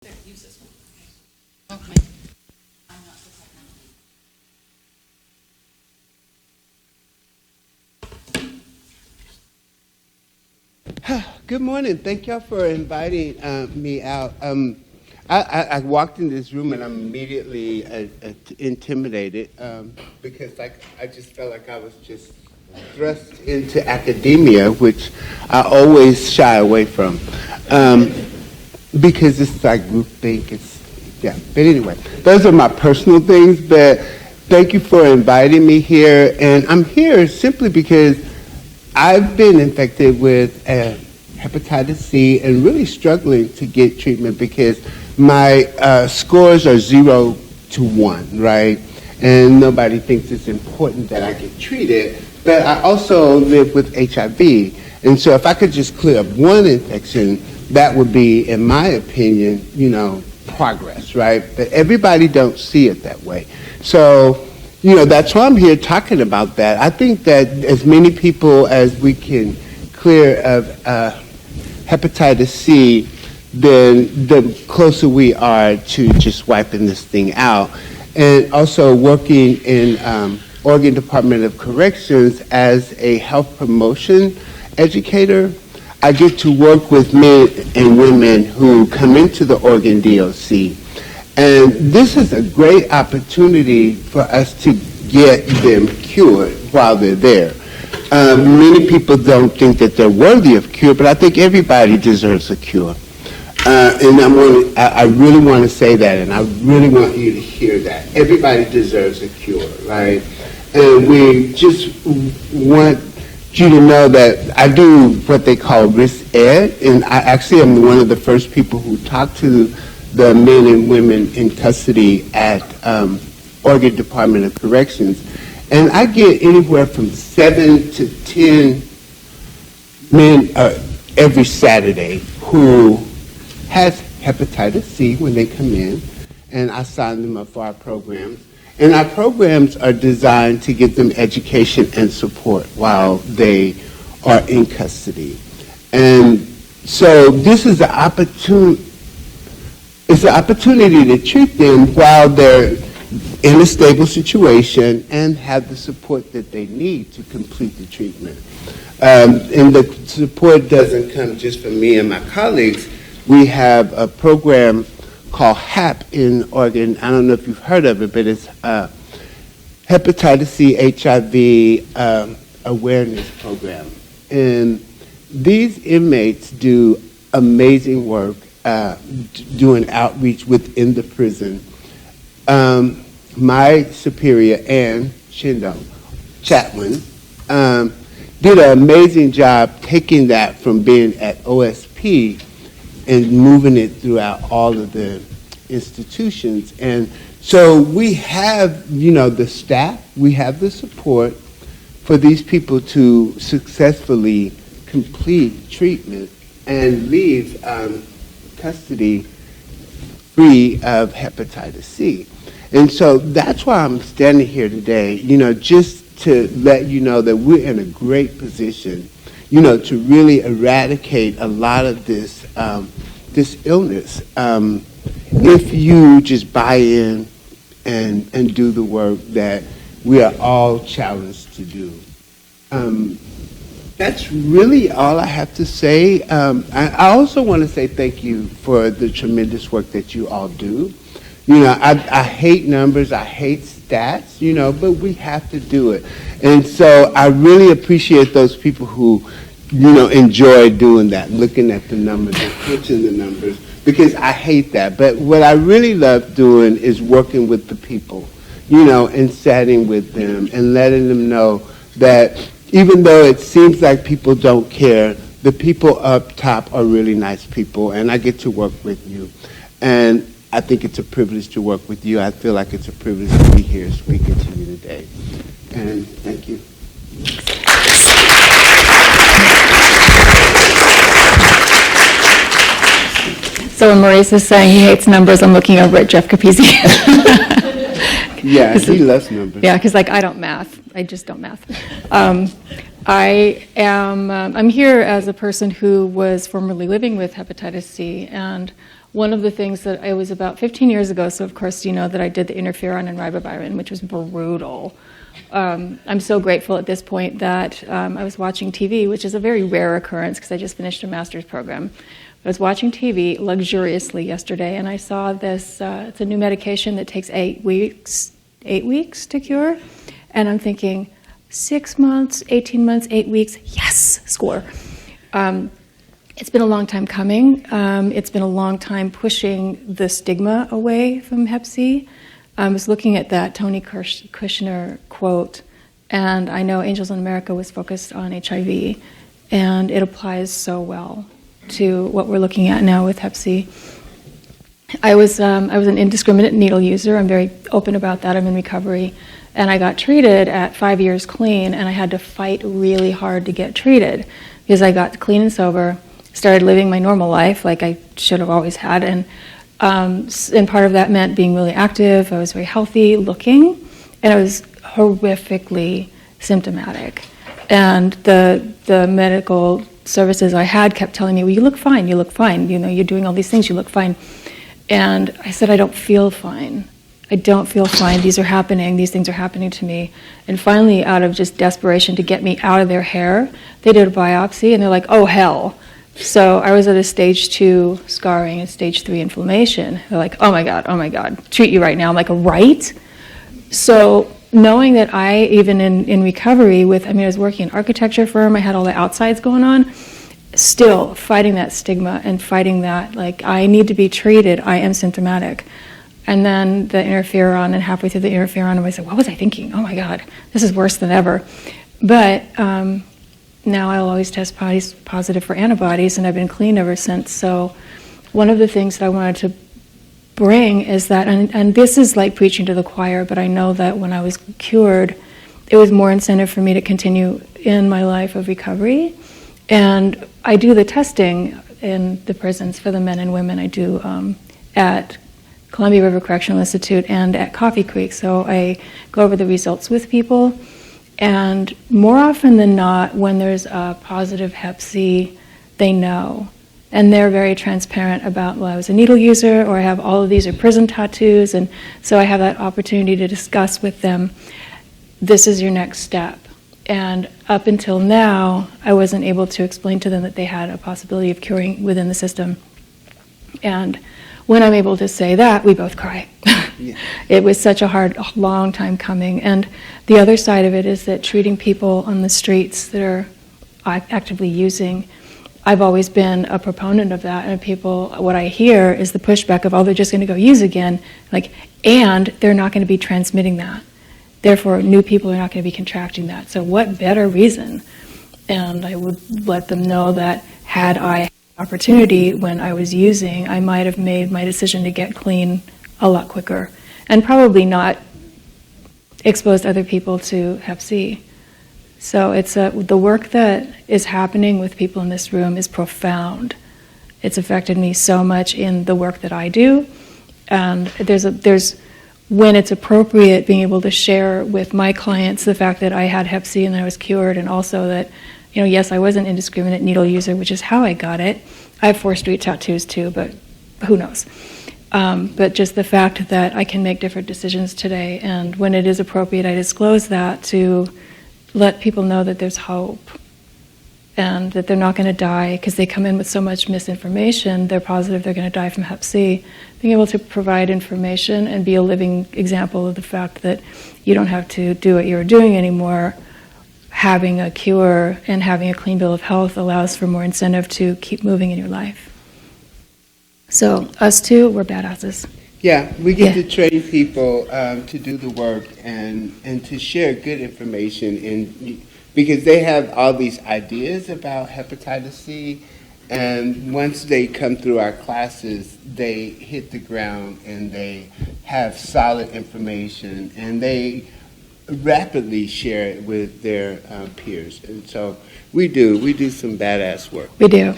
Use this one. Okay. I'm not the technology. Good morning. Thank y'all for inviting me out. I walked in this room and I'm immediately intimidated because I just felt like I was just thrust into academia, which I always shy away from because it's like groupthink. Yeah. But anyway, those are my personal things. But thank you for inviting me here, and I'm here simply because I've been infected with hepatitis C and really struggling to get treatment because my scores are 0 to 1, right? And nobody thinks it's important that I get treated. But I also live with HIV. And so if I could just clear up one infection, that would be, in my opinion, progress, right? But everybody don't see it that way. So, that's why I'm here talking about that. I think that as many people as we can clear of hepatitis C, then the closer we are to just wiping this thing out. And also working in Oregon Department of Corrections as a health promotion educator, I get to work with men and women who come into the Oregon DOC. And this is a great opportunity for us to get them cured while they're there. Many people don't think that they're worthy of cure, but I think everybody deserves a cure. And I really want to say that, and I really want you to hear that. Everybody deserves a cure, right? And we just want you to know that I do what they call risk ed, and I actually am one of the first people who talk to the men and women in custody at Oregon Department of Corrections. And I get anywhere from 7 to 10 men every Saturday who has hepatitis C when they come in, and I sign them up for our programs. And our programs are designed to give them education and support while they are in custody. And so this is an opportunity. It's an opportunity to treat them while they're in a stable situation and have the support that they need to complete the treatment. And the support doesn't come just from me and my colleagues. We have a program called HAP in Oregon. I don't know if you've heard of it, but it's Hepatitis C HIV Awareness Program. And these inmates do amazing work doing outreach within the prison. My superior, Ann Chatwin, did an amazing job taking that from being at OSP and moving it throughout all of the institutions. And so we have, the staff, we have the support for these people to successfully complete treatment and leave custody free of hepatitis C. And so that's why I'm standing here today, just to let you know that we're in a great position, to really eradicate a lot of this this illness if you just buy in and do the work that we are all challenged to do. That's really all I have to say. I also want to say thank you for the tremendous work that you all do. I hate numbers, I hate stats, but we have to do it. And so I really appreciate those people who, enjoy doing that, looking at the numbers and crunching the numbers, because I hate that. But what I really love doing is working with the people, and sitting with them and letting them know that even though it seems like people don't care, the people up top are really nice people, and I get to work with you. And I think it's a privilege to work with you. I feel like it's a privilege to be here speaking to you today. And thank you. So when Maurice is saying he hates numbers, I'm looking over at Jeff Capizzi. Yeah, he loves numbers. Yeah, because I don't math. I just don't math. I'm here as a person who was formerly living with hepatitis C, and one of the things that it was about 15 years ago, so of course you know that I did the interferon and ribavirin, which was brutal. I'm so grateful at this point that I was watching TV, which is a very rare occurrence because I just finished a master's program. I was watching TV luxuriously yesterday, and I saw this, it's a new medication that takes 8 weeks to cure, and I'm thinking, 6 months, 18 months, 8 weeks, yes, score. It's been a long time coming. It's been a long time pushing the stigma away from Hep C. I was looking at that Tony Kushner quote, and I know Angels in America was focused on HIV, and it applies so well to what we're looking at now with Hep C. I was an indiscriminate needle user. I'm very open about that. I'm in recovery. And I got treated at 5 years clean, and I had to fight really hard to get treated because I got clean and sober, started living my normal life like I should have always had, and part of that meant being really active. I was very healthy looking, and I was horrifically symptomatic. And the medical services I had kept telling me, well, you look fine, you know, you're doing all these things, you look fine. And I said, I don't feel fine. I don't feel fine. These things are happening to me. And finally, out of just desperation to get me out of their hair, they did a biopsy, and they're like, oh, hell. So I was at a stage 2 scarring and stage 3 inflammation. They're like, oh my God, treat you right now. I'm like, right? So knowing that I, even in recovery I was working in an architecture firm, I had all the outsides going on, still fighting that stigma and fighting that, like, I need to be treated, I am symptomatic. And then the interferon, and halfway through the interferon, I was like, what was I thinking? Oh my God, this is worse than ever. But now I'll always test positive for antibodies, and I've been clean ever since. So one of the things that I wanted to bring is that, and this is like preaching to the choir, but I know that when I was cured, it was more incentive for me to continue in my life of recovery. And I do the testing in the prisons for the men and women. I do at Columbia River Correctional Institute and at Coffee Creek. So I go over the results with people. And more often than not, when there's a positive Hep C, they know. And they're very transparent about, well, I was a needle user, or I have all of these are prison tattoos. And so I have that opportunity to discuss with them, this is your next step. And up until now, I wasn't able to explain to them that they had a possibility of curing within the system. And when I'm able to say that, we both cry. Yeah. It was such a long time coming. And the other side of it is that treating people on the streets that are actively using, I've always been a proponent of that. And people, what I hear is the pushback of, oh, they're just going to go use again. And they're not going to be transmitting that. Therefore, new people are not going to be contracting that. So what better reason? And I would let them know that had I had the opportunity when I was using, I might have made my decision to get clean a lot quicker and probably not exposed other people to Hep C. So it's the work that is happening with people in this room is profound. It's affected me so much in the work that I do. And there's when it's appropriate, being able to share with my clients the fact that I had Hep C and I was cured, and also that, you know, yes, I was an indiscriminate needle user, which is how I got it. I have 4 street tattoos too, but who knows? But just the fact that I can make different decisions today, and when it is appropriate, I disclose that to let people know that there's hope and that they're not going to die because they come in with so much misinformation. They're positive they're going to die from Hep C. Being able to provide information and be a living example of the fact that you don't have to do what you're doing anymore. Having a cure and having a clean bill of health allows for more incentive to keep moving in your life. So us two, we're badasses. Yeah, we get to train people to do the work and to share good information because they have all these ideas about hepatitis C, and once they come through our classes, they hit the ground and they have solid information, and they rapidly share it with their peers. And so we do some badass work. We do.